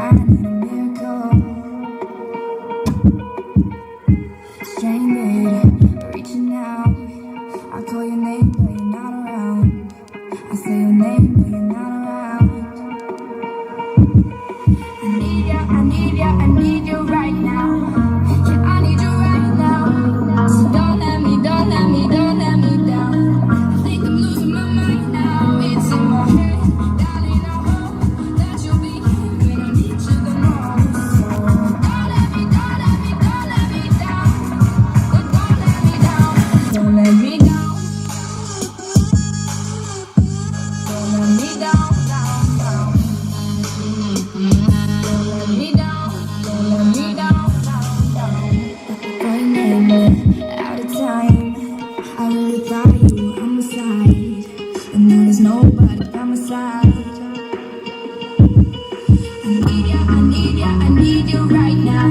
I need a miracle. Stranded, reaching out. I call your name, but you're not around. I say your name, but you're not around. I need ya, I need ya, I need you right now. Yeah, I need you right now. So don't let me, don't let me, don't let me down. I think I'm losing my mind now. It's in my head, darling, I hope that you'll be here when I need you the most. So don't let me, don't let me, don't let me down. Don't let me down. Don't let me down. Don't let me down, down, down. Don't let me down. Don't let me down, down, down. Running out of time. I really thought you on my side, and now there's nobody by my side. I need ya, I need ya, I need you right now.